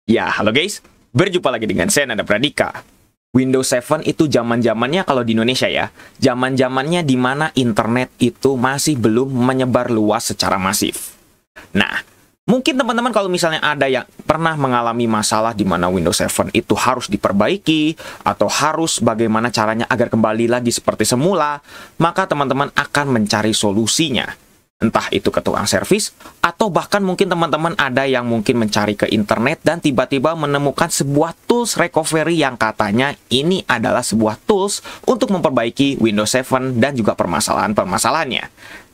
Ya, halo guys. Berjumpa lagi dengan saya, Nanda Pradika. Windows 7 itu zaman-zamannya kalau di Indonesia ya, zaman-zamannya di mana internet itu masih belum menyebar luas secara masif. Nah, mungkin teman-teman kalau misalnya ada yang pernah mengalami masalah di mana Windows 7 itu harus diperbaiki, atau harus bagaimana caranya agar kembali lagi seperti semula, maka teman-teman akan mencari solusinya. Entah itu ke tukang servis, atau bahkan mungkin teman-teman ada yang mungkin mencari ke internet dan tiba-tiba menemukan sebuah tools recovery yang katanya ini adalah sebuah tools untuk memperbaiki Windows 7 dan juga permasalahan-permasalahannya.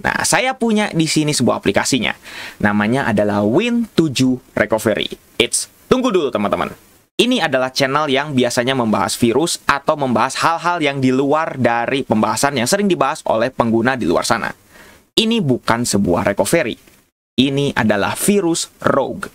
Nah, saya punya di sini sebuah aplikasinya. Namanya adalah Win7 Recovery. Tunggu dulu teman-teman. Ini adalah channel yang biasanya membahas virus atau membahas hal-hal yang di luar dari pembahasan yang sering dibahas oleh pengguna di luar sana. Ini bukan sebuah recovery. Ini adalah virus rogue.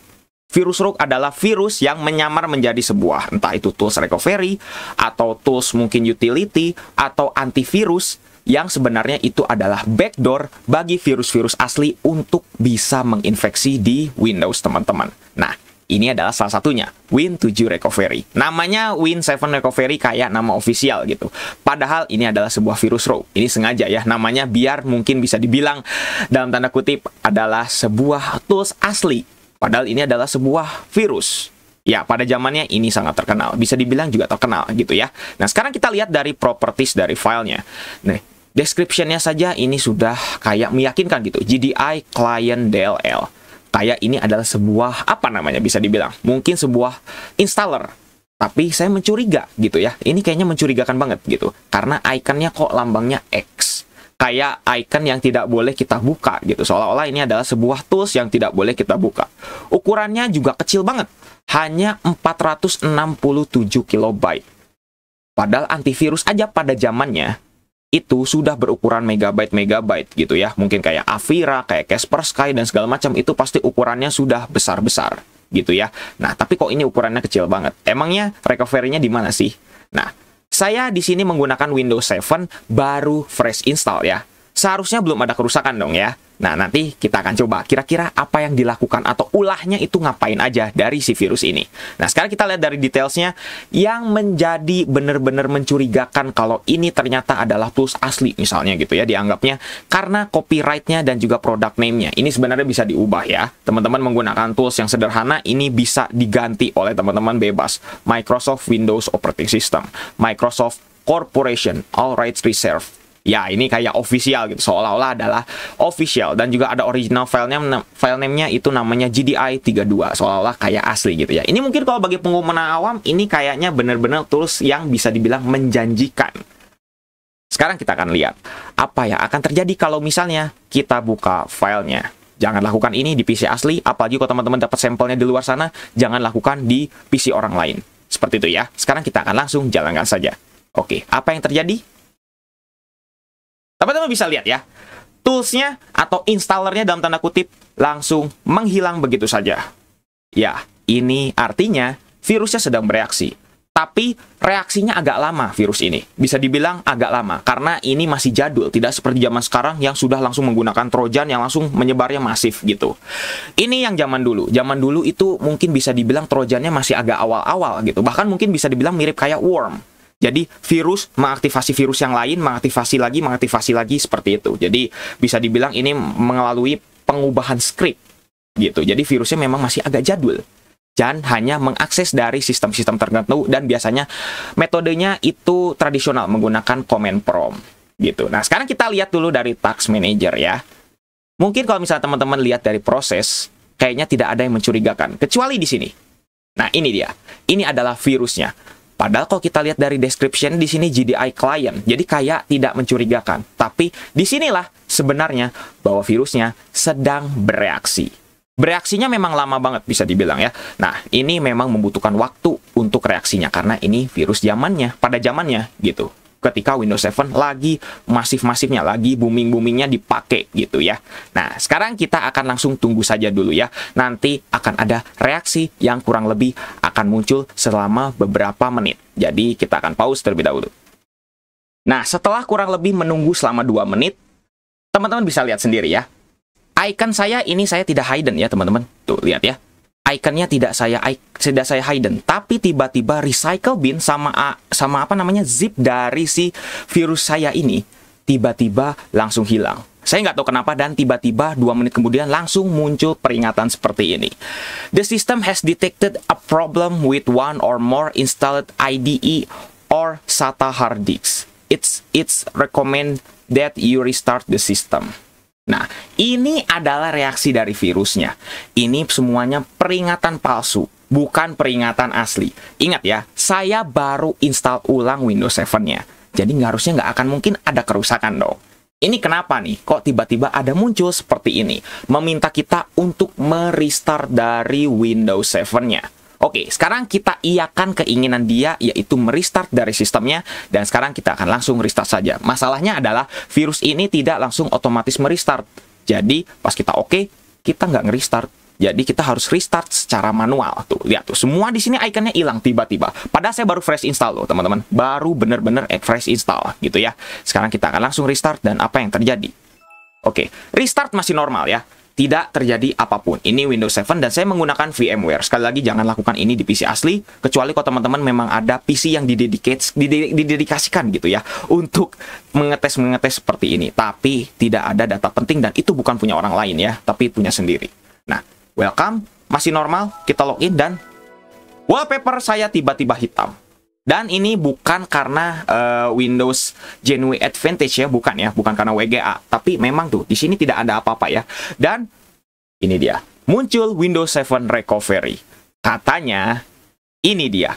Virus rogue adalah virus yang menyamar menjadi sebuah, entah itu tools recovery, atau tools mungkin utility, atau antivirus, yang sebenarnya itu adalah backdoor bagi virus-virus asli untuk bisa menginfeksi di Windows teman-teman. Nah, ini adalah salah satunya, Win7 Recovery. Namanya Win7 Recovery kayak nama official gitu. Padahal ini adalah sebuah virus rogue. Ini sengaja ya, namanya biar mungkin bisa dibilang dalam tanda kutip adalah sebuah tools asli. Padahal ini adalah sebuah virus. Ya, pada zamannya ini sangat terkenal. Bisa dibilang juga terkenal gitu ya. Nah, sekarang kita lihat dari properties dari filenya. Nah, description-nya saja ini sudah kayak meyakinkan gitu. GDI Client DLL. Kayak ini adalah sebuah, apa namanya bisa dibilang, mungkin sebuah installer. Tapi saya mencuriga gitu ya. Ini kayaknya mencurigakan banget gitu. Karena ikonnya kok lambangnya X. Kayak icon yang tidak boleh kita buka gitu. Seolah-olah ini adalah sebuah tools yang tidak boleh kita buka. Ukurannya juga kecil banget. Hanya 467 KB. Padahal antivirus aja pada zamannya itu sudah berukuran megabyte gitu ya. Mungkin kayak Avira, kayak Kaspersky dan segala macam, itu pasti ukurannya sudah besar-besar gitu ya. Nah, tapi kok ini ukurannya kecil banget? Emangnya recovery-nya di mana sih? Nah, saya di sini menggunakan Windows 7 baru fresh install ya. Seharusnya belum ada kerusakan dong ya. Nah, nanti kita akan coba kira-kira apa yang dilakukan atau ulahnya itu ngapain aja dari si virus ini. Nah, sekarang kita lihat dari detailsnya yang menjadi benar-benar mencurigakan kalau ini ternyata adalah tools asli misalnya gitu ya dianggapnya, karena copyright-nya dan juga product name-nya. Ini sebenarnya bisa diubah ya. Teman-teman menggunakan tools yang sederhana ini bisa diganti oleh teman-teman bebas. Microsoft Windows Operating System, Microsoft Corporation, All Rights Reserved. Ya, ini kayak official gitu, seolah-olah adalah official. Dan juga ada original file name-nya itu namanya GDI 32, seolah-olah kayak asli gitu ya. Ini mungkin kalau bagi pengguna awam, ini kayaknya benar-benar tools yang bisa dibilang menjanjikan. Sekarang kita akan lihat apa yang akan terjadi kalau misalnya kita buka filenya. Jangan lakukan ini di PC asli, apalagi kalau teman-teman dapat sampelnya di luar sana, jangan lakukan di PC orang lain. Seperti itu ya. Sekarang kita akan langsung jalankan saja. Oke, apa yang terjadi? Teman-teman bisa lihat ya, toolsnya atau installernya dalam tanda kutip langsung menghilang begitu saja. Ya, ini artinya virusnya sedang bereaksi. Tapi reaksinya agak lama virus ini. Bisa dibilang agak lama, karena ini masih jadul. Tidak seperti zaman sekarang yang sudah langsung menggunakan Trojan yang langsung menyebarnya masif gitu. Ini yang zaman dulu. Zaman dulu itu mungkin bisa dibilang Trojannya masih agak awal-awal gitu. Bahkan mungkin bisa dibilang mirip kayak worm. Jadi virus mengaktifasi virus yang lain, mengaktifasi lagi seperti itu. Jadi bisa dibilang ini melalui pengubahan script gitu. Jadi virusnya memang masih agak jadul dan hanya mengakses dari sistem-sistem tertentu, dan biasanya metodenya itu tradisional menggunakan command prompt gitu. Nah, sekarang kita lihat dulu dari Task Manager ya. Mungkin kalau misalnya teman-teman lihat dari proses, kayaknya tidak ada yang mencurigakan kecuali di sini. Nah, ini dia. Ini adalah virusnya. Padahal kalau kita lihat dari description di sini GDI client, jadi kayak tidak mencurigakan. Tapi disinilah sebenarnya bahwa virusnya sedang bereaksi. Bereaksinya memang lama banget bisa dibilang ya. Nah, ini memang membutuhkan waktu untuk reaksinya karena ini virus zamannya, pada zamannya gitu. Ketika Windows 7 lagi masif-masifnya, lagi booming-boomingnya dipakai gitu ya. Nah, sekarang kita akan langsung tunggu saja dulu ya. Nanti akan ada reaksi yang kurang lebih akan muncul selama beberapa menit. Jadi, kita akan pause terlebih dahulu. Nah, setelah kurang lebih menunggu selama 2 menit, teman-teman bisa lihat sendiri ya. Icon saya ini saya tidak hidden ya, teman-teman. Tuh, lihat ya. iconnya tidak saya hidden, tapi tiba-tiba recycle bin sama apa namanya zip dari si virus saya ini tiba-tiba langsung hilang. Saya nggak tahu kenapa, dan tiba-tiba 2 menit kemudian langsung muncul peringatan seperti ini. The system has detected a problem with one or more installed IDE or SATA hard disk. It's recommend that you restart the system. Nah, ini adalah reaksi dari virusnya. Ini semuanya peringatan palsu, bukan peringatan asli. Ingat ya, saya baru install ulang Windows 7-nya. Jadi harusnya nggak akan mungkin ada kerusakan dong. Ini kenapa nih? Kok tiba-tiba ada muncul seperti ini? Meminta kita untuk merestart dari Windows 7-nya. Oke, sekarang kita iakan keinginan dia, yaitu merestart dari sistemnya. Dan sekarang kita akan langsung restart saja. Masalahnya adalah virus ini tidak langsung otomatis merestart. Jadi, pas kita oke, kita nggak ngerestart. Jadi kita harus restart secara manual. Tuh, lihat tuh, semua di sini ikonnya hilang tiba-tiba. Padahal saya baru fresh install loh, teman-teman. Baru bener-bener fresh install gitu ya. Sekarang kita akan langsung restart, dan apa yang terjadi? Oke, restart masih normal ya. Tidak terjadi apapun. Ini Windows 7 dan saya menggunakan VMware. Sekali lagi, jangan lakukan ini di PC asli, kecuali kalau teman-teman memang ada PC yang didedikasikan gitu ya, untuk mengetes seperti ini. Tapi tidak ada data penting, dan itu bukan punya orang lain ya, tapi punya sendiri. Nah, welcome, masih normal, kita login, dan wallpaper saya tiba-tiba hitam. Dan ini bukan karena Windows Genuine Advantage ya, bukan karena WGA, tapi memang tuh di sini tidak ada apa-apa ya. Dan ini dia, muncul Windows 7 Recovery. Katanya ini dia,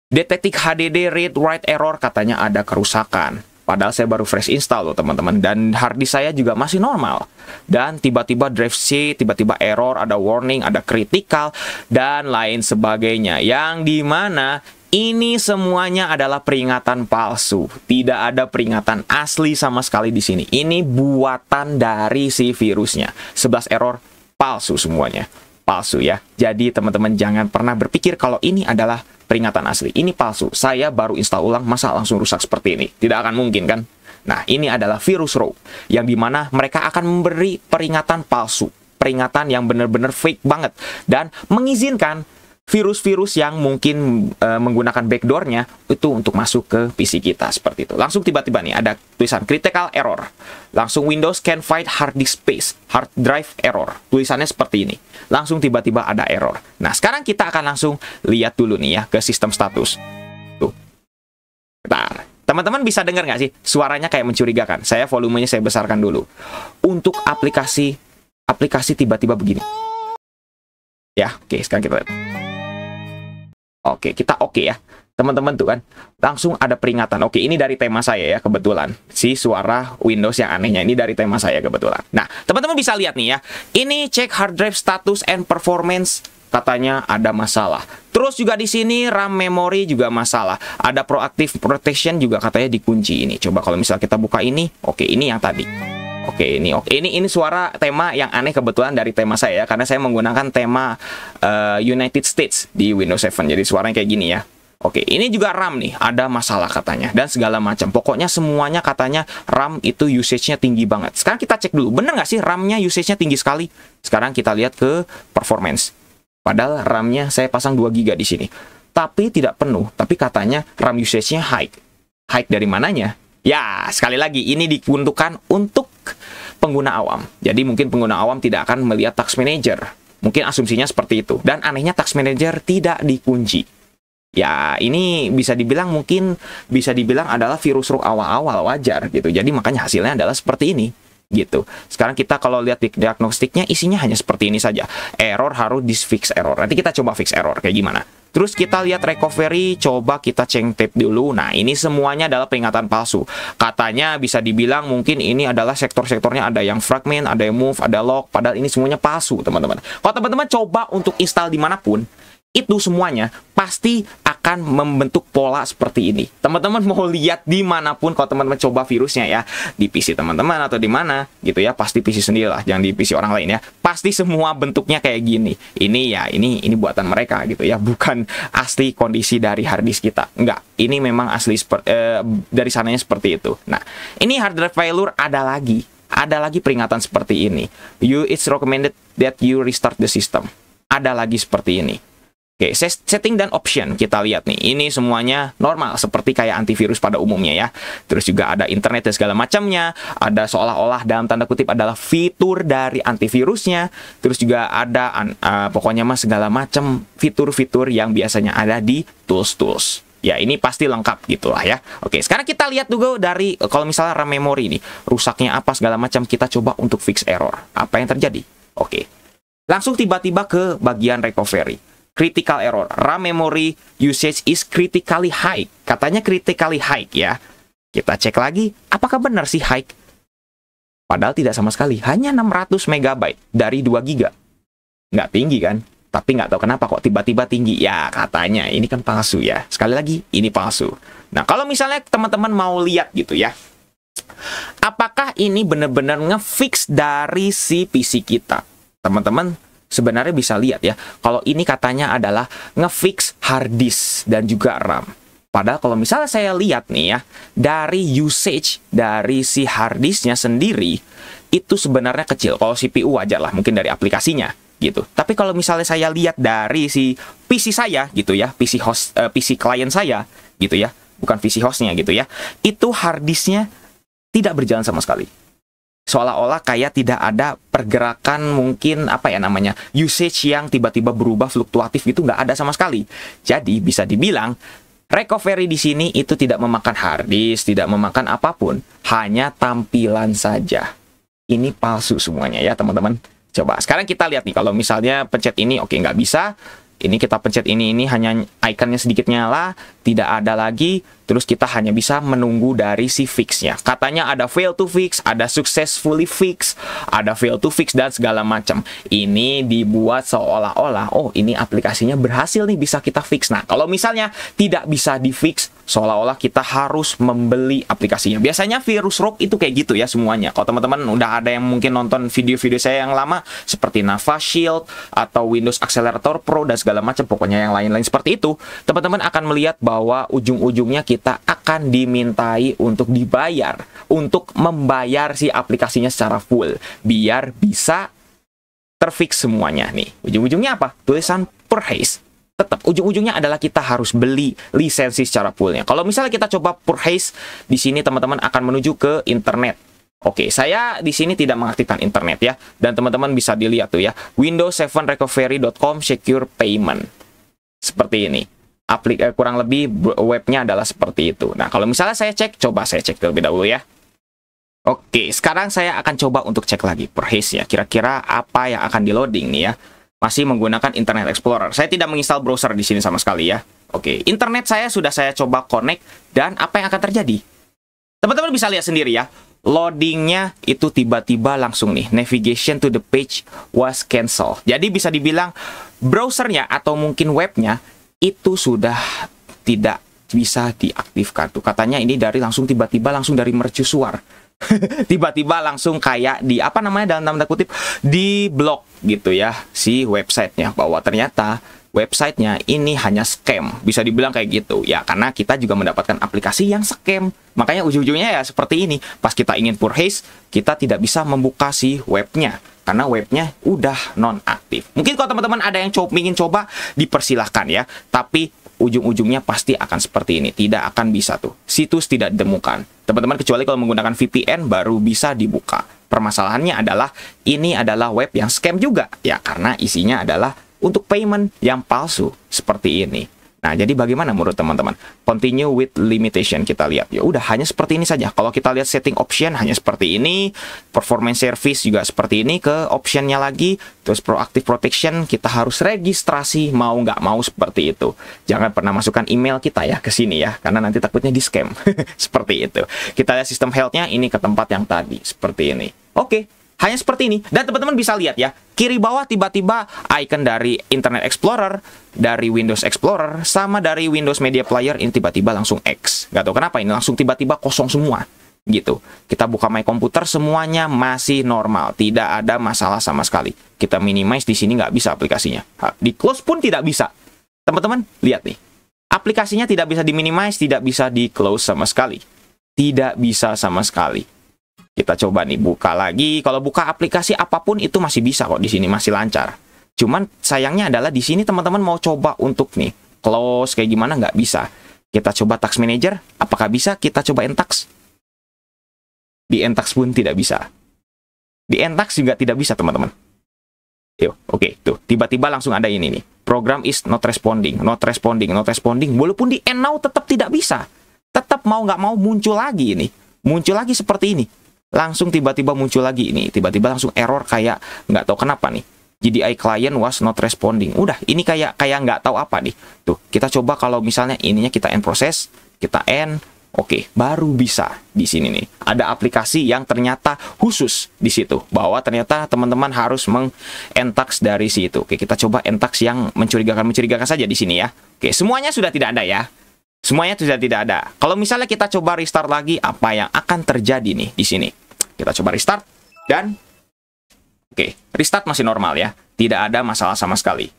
detecting HDD read write error, katanya ada kerusakan. Padahal saya baru fresh install loh teman-teman, dan harddisk saya juga masih normal. Dan tiba-tiba drive C, tiba-tiba error, ada warning, ada critical, dan lain sebagainya. Yang dimana ini semuanya adalah peringatan palsu. Tidak ada peringatan asli sama sekali di sini. Ini buatan dari si virusnya. 11 error, palsu semuanya. Palsu ya. Jadi teman-teman jangan pernah berpikir kalau ini adalah peringatan asli. Ini palsu. Saya baru install ulang, masa langsung rusak seperti ini? Tidak akan mungkin kan? Nah, ini adalah virus rogue, yang dimana mereka akan memberi peringatan palsu. Peringatan yang benar-benar fake banget. Dan mengizinkan virus-virus yang mungkin menggunakan backdoor-nya itu untuk masuk ke PC kita seperti itu. Langsung tiba-tiba nih ada tulisan critical error. Langsung Windows can find hard disk space, hard drive error. Tulisannya seperti ini. Langsung tiba-tiba ada error. Nah, sekarang kita akan langsung lihat dulu nih ya ke sistem status. Tuh. Bentar. Teman-teman bisa dengar nggak sih? Suaranya kayak mencurigakan. Saya volumenya saya besarkan dulu. Untuk aplikasi tiba-tiba begini. Ya, oke, sekarang kita lihat. Oke, kita oke ya. Teman-teman tuh kan, langsung ada peringatan. Oke, ini dari tema saya ya, kebetulan. Si suara Windows yang anehnya, ini dari tema saya kebetulan. Nah, teman-teman bisa lihat nih ya. Ini cek hard drive status and performance. Katanya ada masalah. Terus juga di sini RAM memory juga masalah. Ada proactive protection juga katanya dikunci ini. Coba kalau misal kita buka ini, oke, ini yang tadi. Oke, ini suara tema yang aneh kebetulan dari tema saya ya, karena saya menggunakan tema United States di Windows 7. Jadi suaranya kayak gini ya. Oke, ini juga RAM nih, ada masalah katanya dan segala macam. Pokoknya semuanya katanya RAM itu usage-nya tinggi banget. Sekarang kita cek dulu, bener nggak sih RAM-nya usage-nya tinggi sekali? Sekarang kita lihat ke performance. Padahal RAM-nya saya pasang 2 GB di sini. Tapi tidak penuh, tapi katanya RAM usage-nya high. High dari mananya? Ya, sekali lagi, ini diperuntukkan untuk pengguna awam. Jadi mungkin pengguna awam tidak akan melihat Task Manager. Mungkin asumsinya seperti itu. Dan anehnya Task Manager tidak dikunci. Ya, ini bisa dibilang adalah virus rogue awal-awal, wajar gitu. Jadi makanya hasilnya adalah seperti ini. Gitu. Sekarang kita kalau lihat di diagnostiknya isinya hanya seperti ini saja. Error harus fix error. Nanti kita coba fix error kayak gimana. Terus kita lihat recovery, coba kita cek tape dulu. Nah, ini semuanya adalah peringatan palsu. Katanya bisa dibilang mungkin ini adalah sektor-sektornya ada yang fragment, ada yang move, ada lock. Padahal ini semuanya palsu, teman-teman. Kalau teman-teman coba untuk install dimanapun, itu semuanya pasti akan membentuk pola seperti ini. Teman-teman mau lihat dimanapun, kalau teman-teman coba virusnya ya, di PC teman-teman atau di mana gitu ya, pasti PC sendiri lah, jangan di PC orang lain ya. Pasti semua bentuknya kayak gini. Ini ya, ini buatan mereka gitu ya, bukan asli kondisi dari harddisk kita. Enggak, ini memang asli dari sananya seperti itu. Nah, ini hard drive failure ada lagi peringatan seperti ini. It's recommended that you restart the system. ada lagi seperti ini. Oke, setting dan option kita lihat nih. Ini semuanya normal seperti kayak antivirus pada umumnya ya. Terus juga ada internet dan segala macamnya. Ada seolah-olah dalam tanda kutip adalah fitur dari antivirusnya. Terus juga ada pokoknya mas segala macam fitur-fitur yang biasanya ada di tools-tools. Ya, ini pasti lengkap gitulah ya. Oke, sekarang kita lihat juga dari kalau misalnya RAM memori nih, rusaknya apa segala macam, kita coba untuk fix error. Apa yang terjadi? Oke. Langsung tiba-tiba ke bagian recovery. Critical error. RAM memory usage is critically high. Katanya critically high ya. Kita cek lagi, apakah benar sih high? Padahal tidak sama sekali. Hanya 600 MB dari 2 GB. Nggak tinggi kan? Tapi nggak tahu kenapa kok tiba-tiba tinggi. Ya, katanya ini kan palsu ya. Sekali lagi, ini palsu. Nah, kalau misalnya teman-teman mau lihat gitu ya, apakah ini benar-benar nge-fix dari si PC kita? Teman-teman sebenarnya bisa lihat ya, kalau ini katanya adalah nge-fix hard disk dan juga RAM. Padahal kalau misalnya saya lihat nih ya, dari usage dari si hard disknya sendiri, itu sebenarnya kecil. Kalau CPU wajar lah, mungkin dari aplikasinya gitu. Tapi kalau misalnya saya lihat dari si PC saya gitu ya, PC client saya gitu ya, bukan PC hostnya gitu ya, itu hard disknya tidak berjalan sama sekali. Seolah-olah kayak tidak ada pergerakan, mungkin apa ya namanya, usage yang tiba-tiba berubah fluktuatif gitu, nggak ada sama sekali. Jadi bisa dibilang recovery di sini itu tidak memakan hard disk, tidak memakan apapun, hanya tampilan saja. Ini palsu semuanya ya teman-teman. Coba sekarang kita lihat nih, kalau misalnya pencet ini, oke nggak bisa. Ini kita pencet ini hanya ikonnya sedikit nyala, tidak ada lagi. Terus kita hanya bisa menunggu dari si fix-nya. Katanya ada fail to fix, ada successfully fix, ada fail to fix, dan segala macam. Ini dibuat seolah-olah, oh ini aplikasinya berhasil nih bisa kita fix. Nah, kalau misalnya tidak bisa di fix, seolah-olah kita harus membeli aplikasinya. Biasanya virus rogue itu kayak gitu ya semuanya. Kalau teman-teman udah ada yang mungkin nonton video-video saya yang lama, seperti Nava Shield, atau Windows Accelerator Pro, dan segala macam, pokoknya yang lain-lain seperti itu, teman-teman akan melihat bahwa ujung-ujungnya kita akan dimintai untuk dibayar, untuk membayar si aplikasinya secara full, biar bisa terfix semuanya nih. Ujung-ujungnya apa? Tulisan purchase. Tetap ujung-ujungnya adalah kita harus beli lisensi secara fullnya. Kalau misalnya kita coba purchase, di sini teman-teman akan menuju ke internet. Oke, saya di sini tidak mengaktifkan internet ya, dan teman-teman bisa dilihat tuh ya, windows7recovery.com secure payment. Seperti ini. Kurang lebih webnya adalah seperti itu. Nah, kalau misalnya saya cek, coba saya cek terlebih dahulu ya. Oke, sekarang saya akan coba untuk cek lagi purchase ya. Kira-kira apa yang akan di loading nih ya. Masih menggunakan Internet Explorer. Saya tidak menginstal browser di sini sama sekali ya. Oke, internet saya sudah saya coba connect, dan apa yang akan terjadi? Teman-teman bisa lihat sendiri ya. Loadingnya itu tiba-tiba langsung nih, navigation to the page was cancelled. Jadi bisa dibilang browsernya atau mungkin webnya itu sudah tidak bisa diaktifkan. Tuh katanya ini dari langsung tiba-tiba langsung dari mercusuar. Tiba-tiba langsung kayak di apa namanya dalam tanda kutip di blok gitu ya si websitenya, bahwa ternyata websitenya ini hanya scam, bisa dibilang kayak gitu ya, karena kita juga mendapatkan aplikasi yang scam. Makanya ujung-ujungnya ya seperti ini, pas kita ingin purchase kita tidak bisa membuka si webnya karena webnya udah non-aktif. Mungkin kalau teman-teman ada yang ingin coba, dipersilahkan ya, tapi ujung-ujungnya pasti akan seperti ini, tidak akan bisa tuh, situs tidak ditemukan. Teman-teman kecuali kalau menggunakan VPN baru bisa dibuka. Permasalahannya adalah ini adalah web yang scam juga ya, karena isinya adalah untuk payment yang palsu seperti ini. Nah, jadi bagaimana menurut teman-teman? Continue with limitation, kita lihat. Ya udah, hanya seperti ini saja. Kalau kita lihat setting option hanya seperti ini, performance service juga seperti ini, ke optionnya lagi, terus proactive protection, kita harus registrasi mau nggak mau seperti itu. Jangan pernah masukkan email kita ya ke sini ya, karena nanti takutnya di scam. Seperti itu. Kita lihat sistem health-nya ini ke tempat yang tadi, seperti ini. Oke. Hanya seperti ini. Dan teman-teman bisa lihat ya, kiri bawah tiba-tiba icon dari Internet Explorer, dari Windows Explorer, sama dari Windows Media Player ini tiba-tiba langsung X. Nggak tahu kenapa ini langsung tiba-tiba kosong semua. Gitu. Kita buka My Computer, semuanya masih normal. Tidak ada masalah sama sekali. Kita minimize di sini nggak bisa aplikasinya. Di close pun tidak bisa. Teman-teman, lihat nih. Aplikasinya tidak bisa di-minimize, tidak bisa di-close sama sekali. Tidak bisa sama sekali. Kita coba nih buka lagi. Kalau buka aplikasi apapun itu masih bisa kok, di sini masih lancar. Cuman sayangnya adalah di sini teman-teman mau coba untuk nih close kayak gimana, nggak bisa. Kita coba Task Manager, apakah bisa? Kita coba Entax. Di Entax pun tidak bisa. Di Entax juga tidak bisa, teman-teman. Yuk, oke, tuh. Tiba-tiba langsung ada ini nih. Program is not responding, not responding, not responding. Walaupun di End Now tetap tidak bisa. Tetap mau nggak mau muncul lagi ini. Muncul lagi seperti ini. Langsung tiba-tiba muncul lagi ini. Tiba-tiba langsung error kayak nggak tahu kenapa nih. GDI client was not responding. Udah, ini kayak nggak tahu apa nih. Tuh, kita coba kalau misalnya ininya kita end proses, kita end. Oke, baru bisa di sini nih. Ada aplikasi yang ternyata khusus di situ. Bahwa ternyata teman-teman harus meng-entax dari situ. Oke, kita coba entax yang mencurigakan saja di sini ya. Oke, semuanya sudah tidak ada ya. Semuanya sudah tidak ada. Kalau misalnya kita coba restart lagi, apa yang akan terjadi nih di sini? Kita coba restart dan oke, restart masih normal ya. Tidak ada masalah sama sekali.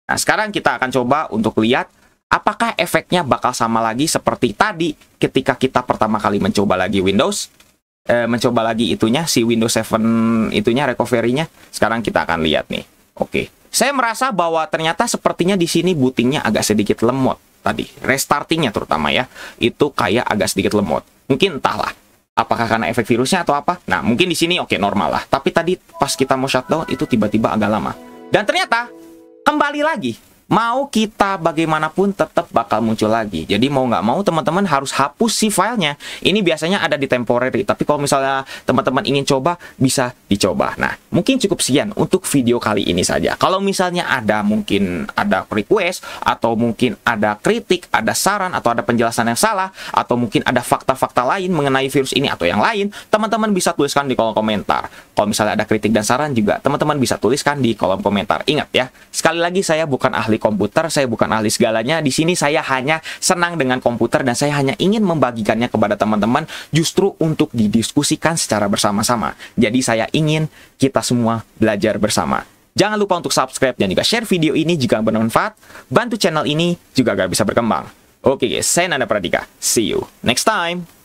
Nah, sekarang kita akan coba untuk lihat apakah efeknya bakal sama lagi seperti tadi ketika kita pertama kali mencoba lagi Windows. Mencoba lagi itunya, si Windows 7 itunya, recovery-nya. Sekarang kita akan lihat nih. Oke, saya merasa bahwa ternyata sepertinya di sini booting-nya agak sedikit lemot tadi. Restarting-nya terutama ya, itu kayak agak sedikit lemot. Mungkin entahlah. Apakah karena efek virusnya atau apa? Nah, mungkin di sini oke, normal lah. Tapi tadi pas kita mau shutdown itu tiba-tiba agak lama. Dan ternyata kembali lagi. Mau kita bagaimanapun tetap bakal muncul lagi. Jadi mau nggak mau teman-teman harus hapus si filenya. Ini biasanya ada di temporary. Tapi kalau misalnya teman-teman ingin coba, bisa dicoba. Nah, mungkin cukup sekian untuk video kali ini saja. Kalau misalnya mungkin ada request, atau mungkin ada kritik, ada saran, atau ada penjelasan yang salah, atau mungkin ada fakta-fakta lain mengenai virus ini atau yang lain, teman-teman bisa tuliskan di kolom komentar. Kalau misalnya ada kritik dan saran juga, teman-teman bisa tuliskan di kolom komentar. Ingat ya, sekali lagi saya bukan ahli komputer, saya bukan ahli segalanya. Di sini saya hanya senang dengan komputer dan saya hanya ingin membagikannya kepada teman-teman justru untuk didiskusikan secara bersama-sama. Jadi saya ingin kita semua belajar bersama. Jangan lupa untuk subscribe dan juga share video ini jika bermanfaat. Bantu channel ini juga agar bisa berkembang. Oke guys, saya Nanda Pradika. See you next time.